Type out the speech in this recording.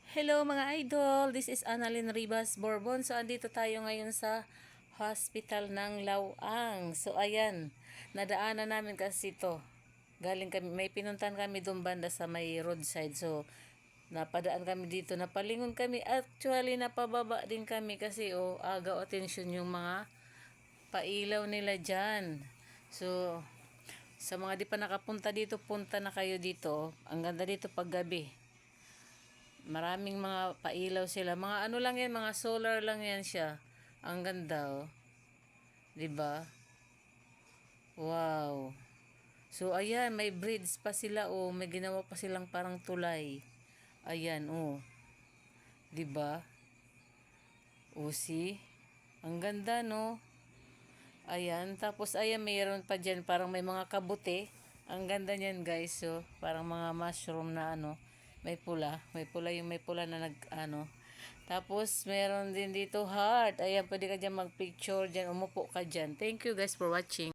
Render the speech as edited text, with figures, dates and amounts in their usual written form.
Hello mga idol, this is Annalyn Ribas Bourbon. So andito tayo ngayon sa hospital ng Lawang. So ayan, nadaanan namin kasi ito. Galing kami, may pinuntan kami doon banda sa may roadside. So napadaan kami dito, napalingon kami. Actually napababa din kami kasi agaw attention yung mga pailaw nila dyan. So sa mga di pa nakapunta dito, punta na kayo dito. Ang ganda dito pag gabi. Maraming mga pailaw sila. Mga ano lang yan, mga solar lang yan siya. Ang ganda, oh. 'Di ba? Wow. So ayan, may bridge pa sila, oh. May ginawa pa silang parang tulay. Ayan, oh. 'Di ba? Oh, see? Ang ganda, no? Ayan, tapos ayan, mayroon pa diyan parang may mga kabute. Ang ganda niyan, guys. So, parang mga mushroom na ano, may pula yung may pula na nag ano. Tapos meron din dito heart. Ayan, pwede ka diyan mag-picture diyan, umupo ka diyan. Thank you guys for watching.